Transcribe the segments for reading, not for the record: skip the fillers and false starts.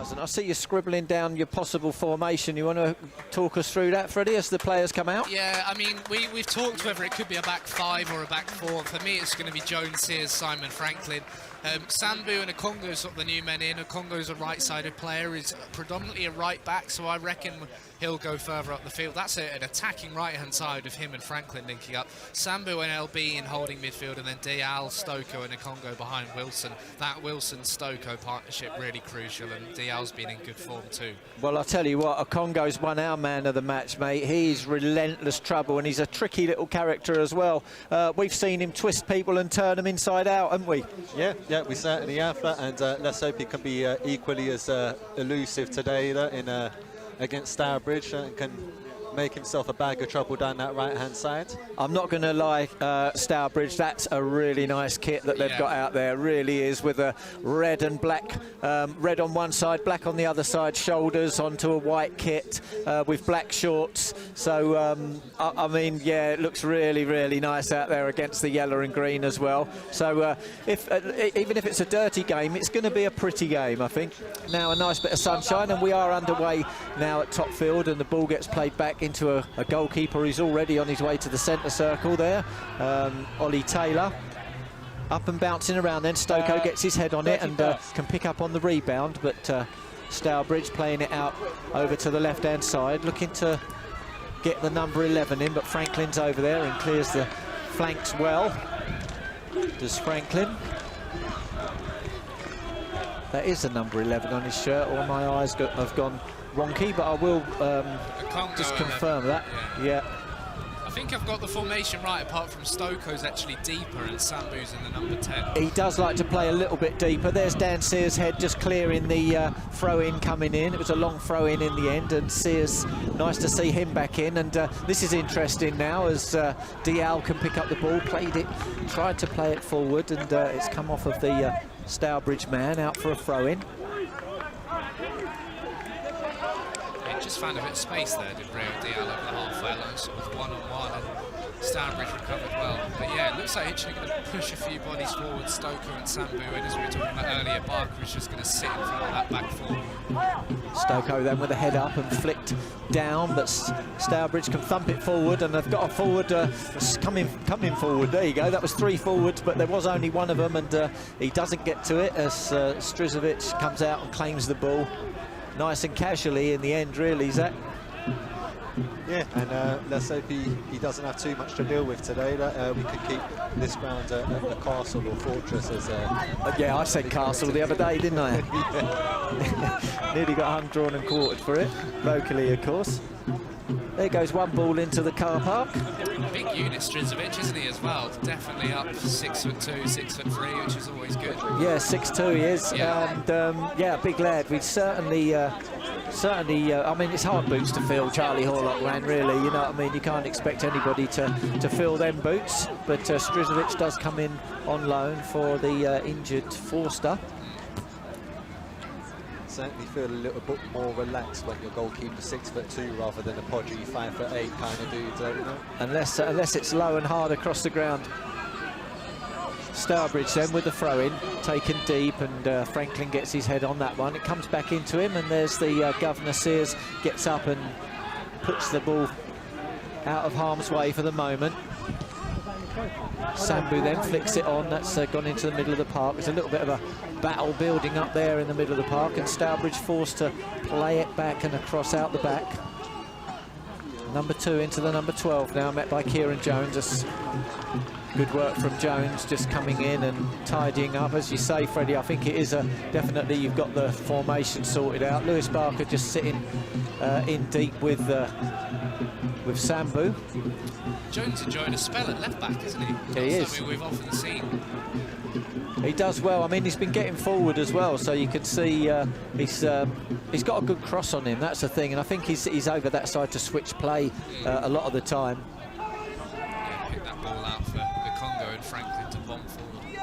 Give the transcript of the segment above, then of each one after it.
doesn't. I see you scribbling down your possible formation. You want to talk us through that, Freddie, as the players come out? Yeah, I mean, we've talked whether it could be a back five or a back four. For me, it's going to be Jones, Sears, Simon, Franklin. Sambu and Okongo's got the new men in. Okongo's a right-sided player, is predominantly a right back, so I reckon he'll go further up the field. That's an attacking right-hand side of him and Franklin linking up. Sambu and LB in holding midfield, and then Dial, Stoko and Okongo behind Wilson. That Wilson-Stoko partnership really crucial, and Dial's been in good form too. Well, I'll tell you what, Okongo's won our man of the match, mate. He's relentless trouble, and he's a tricky little character as well. We've seen him twist people and turn them inside out, haven't we? Yeah, we certainly have that, and let's hope he can be equally as elusive today against Stourbridge, and can make himself a bag of trouble down that right-hand side. I'm not going to lie, Stourbridge, that's a really nice kit that they've got out there, really is, with a red and black, red on one side, black on the other side, shoulders onto a white kit with black shorts. So, I mean, yeah, it looks really, really nice out there against the yellow and green as well. So, even if it's a dirty game, it's going to be a pretty game, I think. Now a nice bit of sunshine, and we are underway now at top field, and the ball gets played back into a goalkeeper who's already on his way to the centre circle there, Ollie Taylor. Up and bouncing around then, Stoko gets his head on it and can pick up on the rebound, but Stourbridge playing it out over to the left-hand side, looking to get the number 11 in, but Franklin's over there and clears the flanks well. Does Franklin? That is the number 11 on his shirt, or my eyes have gone wonky, but I will just confirm that. Yeah. I think I've got the formation right, apart from Stoko's actually deeper and Sambu's in the number 10. He does like to play a little bit deeper. There's Dan Sears' head just clearing the throw-in coming in. It was a long throw-in in the end, and Sears, nice to see him back in. And this is interesting now, as Dial can pick up the ball, tried to play it forward, and it's come off of the Stourbridge man out for a throw-in. Just found a bit of space there, did Rio Dial over the halfway line, sort of one-on-one, and Stourbridge recovered well. But yeah, it looks like Hitchin are going to push a few bodies forward, Stoko and Sambu, and as we were talking about earlier, Barker is just going to sit in front of that back four. Stoko then with a head up and flicked down, but Stourbridge can thump it forward, and they've got a forward coming forward. There you go, that was 3 forwards, but there was only one of them, and he doesn't get to it as Stourbridge comes out and claims the ball. Nice and casually in the end, really, Zach. Yeah, and let's hope he doesn't have too much to deal with today, that we can keep this ground a castle or fortress as yeah, I said castle the other day, didn't I? Nearly got hung, drawn and quartered for it, locally of course. There goes one ball into the car park. Big unit, Stourbridge, isn't he, as well? Definitely up 6'2", 6'3", which is always good. Yeah, 6'2" he is, yeah. And yeah, big lad. We certainly, I mean, it's hard boots to fill, Charlie Horlock ran, really. You know what I mean? You can't expect anybody to fill them boots, but Stourbridge does come in on loan for the injured Forster. Certainly feel a little bit more relaxed when your goalkeeper's 6'2" rather than a podgy 5'8" kind of dude, you know? Unless it's low and hard across the ground. Stourbridge then with the throw-in, taken deep, and Franklin gets his head on that one. It comes back into him, and there's the Governor. Sears gets up and puts the ball out of harm's way for the moment. Sambu then flicks it on. That's gone into the middle of the park. There's a little bit of a battle building up there in the middle of the park, and Stourbridge forced to play it back and across out the back. Number 2 into the number 12 now, met by Kieran Jones. Good work from Jones, just coming in and tidying up. As you say, Freddie, I think it is definitely you've got the formation sorted out. Lewis Barker just sitting in deep with Sambu. Jones enjoying a spell at left back, isn't he? Yeah, he is. Something we've often seen. He does well. I mean, he's been getting forward as well, so you can see he's got a good cross on him. That's the thing, and I think he's over that side to switch play a lot of the time. Yeah, pick that ball out for the Congo and Franklin to bomb forward.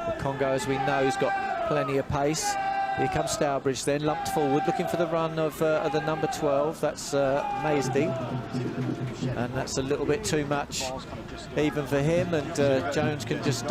The Congo, as we know, has got plenty of pace. Here comes Stourbridge then, lumped forward, looking for the run of the number 12. That's Maisdy, and that's a little bit too much even for him, and Jones can just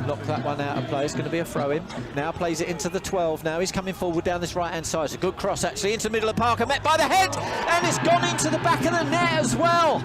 knocked that one out of play. It's going to be a throw-in. Now plays it into the 12 now. He's coming forward down this right-hand side. It's a good cross, actually, into the middle of Parker, met by the head, and it's gone into the back of the net as well.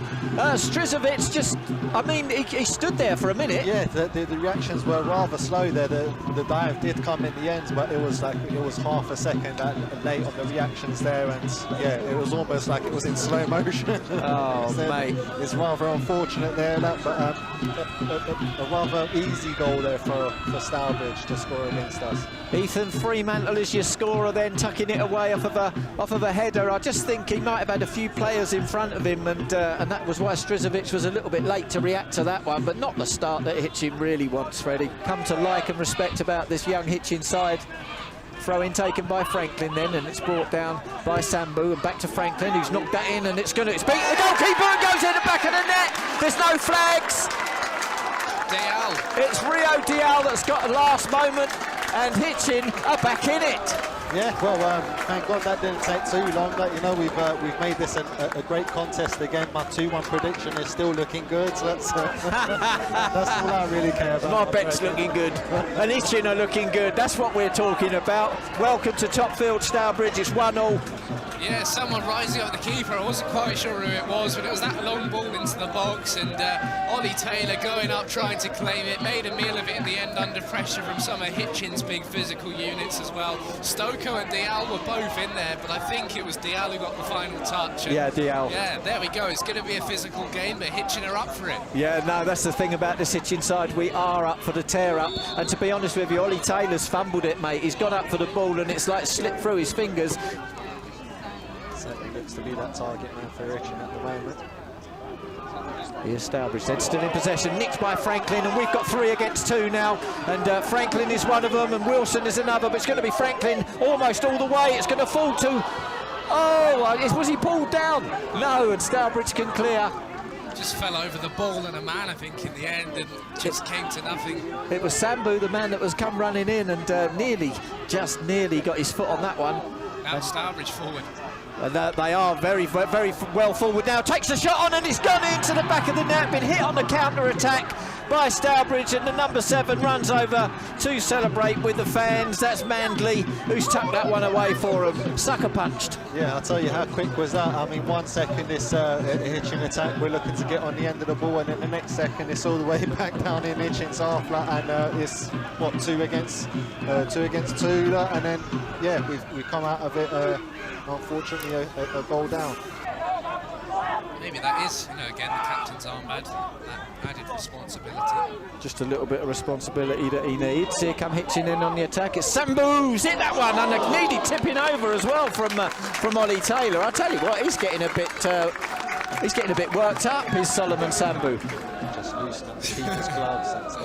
Stourbridge just, I mean, he stood there for a minute. Yeah, the reactions were rather slow there. The dive did come in the end, but it was half a second late on the reactions there, and yeah, it was almost like it was in slow motion. Oh, mate. It's rather unfortunate there, but a rather easy goal there for Stourbridge to score against us. Ethan Fremantle is your scorer then, tucking it away off of a header. I just think he might have had a few players in front of him, and that was why Stourbridge was a little bit late to react to that one, but not the start that Hitchin really wants, Freddie. Come to like and respect about this young Hitchin side. Throw-in taken by Franklin then, and it's brought down by Sambu, and back to Franklin, who's knocked that in, and it's beat the goalkeeper and goes in the back of the net. There's no flags. Dial. It's Rio Dial that's got a last moment, and Hitchin are back in it. Yeah, well, thank God that didn't take too long. But you know, we've made this a great contest again. My 2-1 prediction is still looking good. So that's all I really care about. My bet's looking good, and Hitchin are looking good. That's what we're talking about. Welcome to Topfield, Stourbridge. It's 1-1. Yeah, someone rising up the keeper. I wasn't quite sure who it was, but it was that long ball into the box, and Ollie Taylor going up trying to claim it, made a meal of it in the end under pressure from some of Hitchin's big physical units as well. Stoko and Dial were both in there, but I think it was Dial who got the final touch. Yeah, Dial. Yeah, there we go. It's going to be a physical game, but Hitchin are up for it. Yeah, no, that's the thing about this Hitchin side. We are up for the tear-up, and to be honest with you, Ollie Taylor's fumbled it, mate. He's gone up for the ball, and it's like slipped through his fingers. Certainly looks to be that target man for Hitchin at the moment. Here's Stourbridge then, still in possession, nicked by Franklin, and we've got 3 against 2 now, and Franklin is one of them and Wilson is another, but it's going to be Franklin almost all the way. It's going to fall to, was he pulled down? No, and Stourbridge can clear. Just fell over the ball and a man, I think, in the end, and just came to nothing. It was Sambu, the man that was come running in, and just nearly got his foot on that one. Now Stourbridge forward. And they are very, very well forward now. Takes the shot on, and it's gone into the back of the net. Been hit on the counter-attack by Stourbridge, and the number 7 runs over to celebrate with the fans. That's Mandley, who's tucked that one away for him. Sucker punched. Yeah, I'll tell you, how quick was that? I mean, 1 second this Hitchin attack, we're looking to get on the end of the ball, and then the next second it's all the way back down in Hitchin's half, and it's what, 2 against 2, and then yeah, we come out of it. Unfortunately, a goal down. Maybe that is, again, the captain's armband, that added responsibility. Just a little bit of responsibility that he needs. Here come Hitchin in on the attack. It's Sambu's hit that one, and a needy tipping over as well from Ollie Taylor. I tell you what, he's getting a bit worked up. Is Solomon Sambu? Just loosened the keeper's gloves.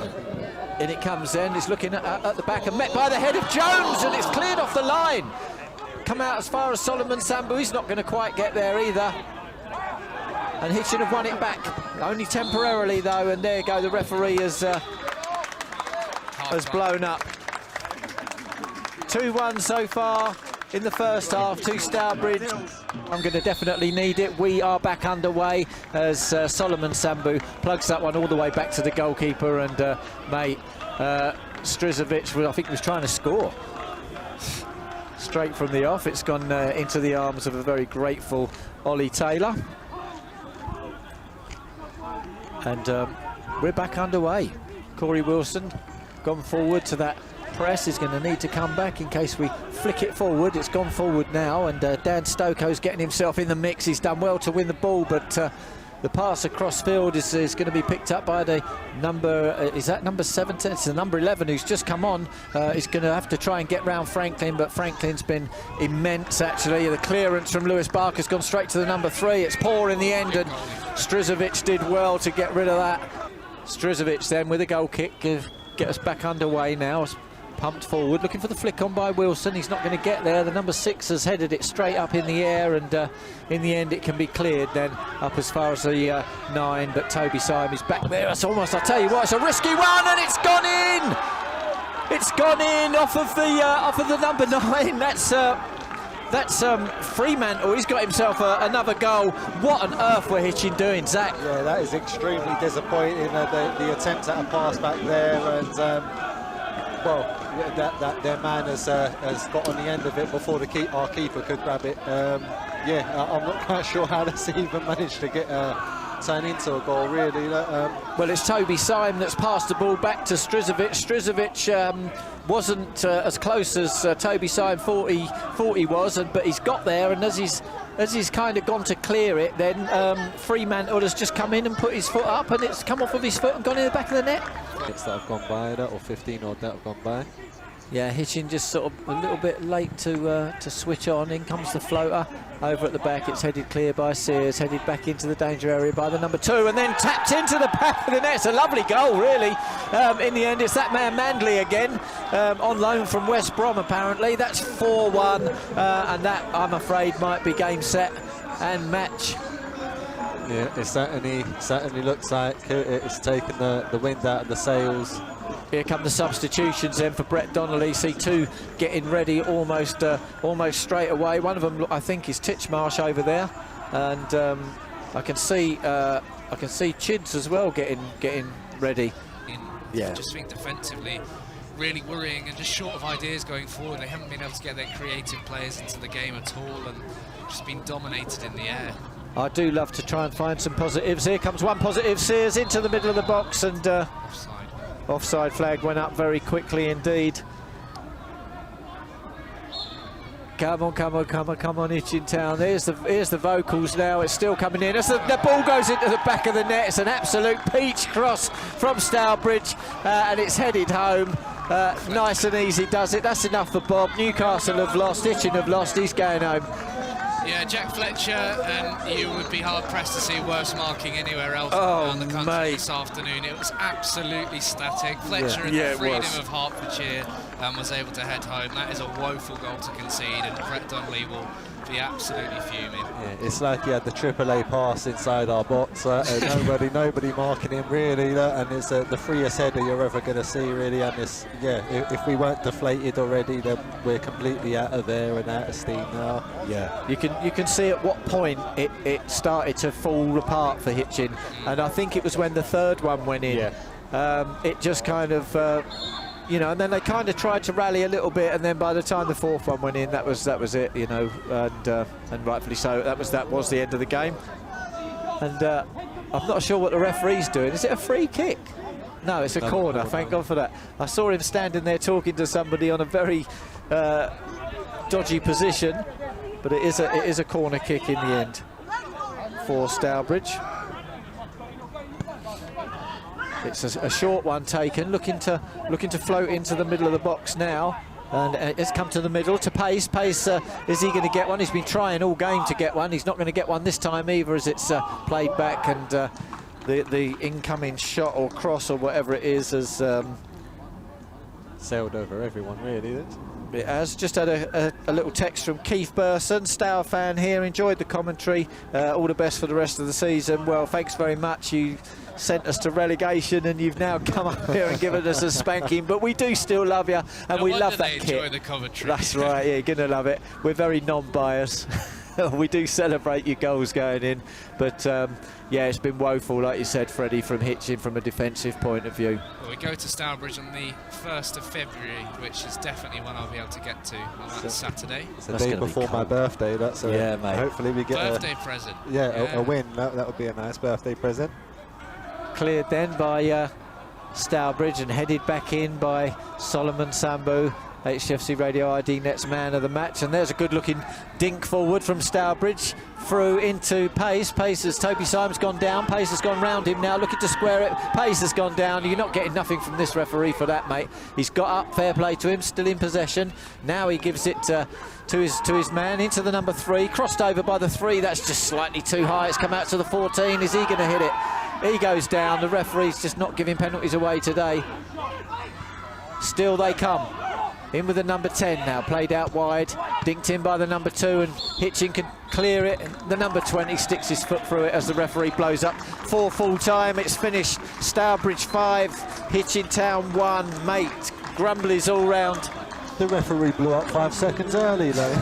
In it comes then. It's looking at the back and met by the head of Jones, and it's cleared off the line. Come out as far as Solomon Sambu. He's not going to quite get there either. And Hitchin have won it back, only temporarily though, and there you go, the referee has blown up. 2-1 so far in the first half to Stourbridge. I'm going to definitely need it. We are back underway as Solomon Sambu plugs that one all the way back to the goalkeeper, and mate, Stourbridge, I think, was trying to score. Straight from the off, it's gone into the arms of a very grateful Ollie Taylor. And we're back underway. Corey Wilson gone forward to that press. Is going to need to come back in case we flick it forward. It's gone forward now, and Dan Stokoe's getting himself in the mix. He's done well to win the ball, but the pass across field is going to be picked up by the number, is that number 17? It's the number 11 who's just come on. He's going to have to try and get round Franklin, but Franklin's been immense actually. The clearance from Lewis Barker's gone straight to the number 3. It's poor in the end, and Stourbridge did well to get rid of that. Stourbridge then with a goal kick, get us back underway now. Pumped forward, looking for the flick on by Wilson. He's not going to get there. The number 6 has headed it straight up in the air, and in the end it can be cleared then up as far as the 9, but Toby Syme is back there. It's almost, I tell you what, it's a risky one, and it's gone in. It's gone in off of the number 9. That's that's Fremantle. He's got himself another goal. What on earth were Hitchin doing, Zach? Yeah, that is extremely disappointing. The attempt at a pass back there, and well, that their man has got on the end of it before our keeper could grab it. Yeah, I'm not quite sure how that's even managed to get turn into a goal, really. Well, it's Toby Syme that's passed the ball back to Stourbridge. Stourbridge wasn't as close as Toby Syme 40 was, but he's got there, and as he's kind of gone to clear it, then Fremantle has just come in and put his foot up, and it's come off of his foot and gone in the back of the net. It's that have gone by, that, or 15 odd that have gone by. Yeah, Hitchin just sort of a little bit late to switch on. In comes the floater over at the back. It's headed clear by Sears, headed back into the danger area by the number 2, and then tapped into the back of the net. It's a lovely goal, really. In the end, it's that man Mandley again, on loan from West Brom, apparently. That's 4-1, and that, I'm afraid, might be game, set, and match. Yeah, it certainly looks like it's taken the wind out of the sails. Here come the substitutions then for Brett Donnelly. See two getting ready almost straight away. One of them, I think, is Titchmarsh over there, and I can see Chids as well getting ready. Yeah, just think defensively really worrying and just short of ideas going forward. They haven't been able to get their creative players into the game at all, and just been dominated in the air. I do love to try and find some positives. Here comes one positive. Sears into the middle of the box, and offside flag went up very quickly indeed. Come on, Hitchin Town. Here's the vocals now. It's still coming in. The ball goes into the back of the net. It's an absolute peach cross from Stourbridge, and it's headed home. Nice and easy does it. That's enough for Bob. Newcastle have lost. Hitchin have lost. He's going home. Yeah, Jack Fletcher, you would be hard-pressed to see worse marking anywhere else around the country this afternoon. It was absolutely static. Fletcher in the freedom of Hertfordshire was able to head home. That is a woeful goal to concede, and Brett Donnelly will be absolutely fuming. Yeah, it's like he had the AAA pass inside our box. Nobody marking him, really, and it's the freest header you're ever going to see, really. And this, if we weren't deflated already, then we're completely out of there and out of steam now. Yeah, you can see at what point it started to fall apart for Hitchin, and I think it was when the third one went in. Yeah. It just kind of. And then they kind of tried to rally a little bit, and then by the time the fourth one went in, that was it, and rightfully so. That was the end of the game. And I'm not sure what the referee's doing. Is it a free kick? No, it's a corner. Thank God for that. I saw him standing there talking to somebody on a very dodgy position, but it is a corner kick in the end for Stourbridge. It's a short one taken, looking to float into the middle of the box now, and it's come to the middle to Pace. Pace, is he going to get one? He's been trying all game to get one. He's not going to get one this time either, as it's played back, and the incoming shot or cross or whatever it is has sailed over everyone, really. It has. Just had a little text from Keith Burson, Stour fan here. Enjoyed the commentary. All the best for the rest of the season. Well, thanks very much. You sent us to relegation, and you've now come up here and given us a spanking, but we do still love you, and we love that kit. Enjoy the commentary. That's right. Yeah, you're gonna love it. We're very non-biased. We do celebrate your goals going in, but yeah, it's been woeful, like you said, Freddie, from Hitchin, from a defensive point of view. Well, we go to Stourbridge on the 1st of February, which is definitely one I'll be able to get to on that Saturday. It's the day before my birthday. That's yeah, mate. Hopefully we get birthday present. A win. That would be a nice birthday present. Cleared then by Stourbridge and headed back in by Solomon Sambu, HFC Radio ID Net's man of the match. And there's a good looking dink forward from Stourbridge through into Pace. Pace, as Toby Syme's gone down. Pace has gone round him now, looking to square it. Pace has gone down. You're not getting nothing from this referee for that, mate. He's got up, fair play to him, still in possession. Now he gives it to his man, into the number 3, crossed over by the 3. That's just slightly too high. It's come out to the 14. Is he going to hit it? He goes down. The referee's just not giving penalties away today. Still they come. In with the number 10 now, played out wide, dinked in by the number 2, and Hitchin can clear it. The number 20 sticks his foot through it as the referee blows up for full time. It's finished. Stourbridge 5, Hitchin Town 1. Mate, Grumblies all round. The referee blew up 5 seconds early, though.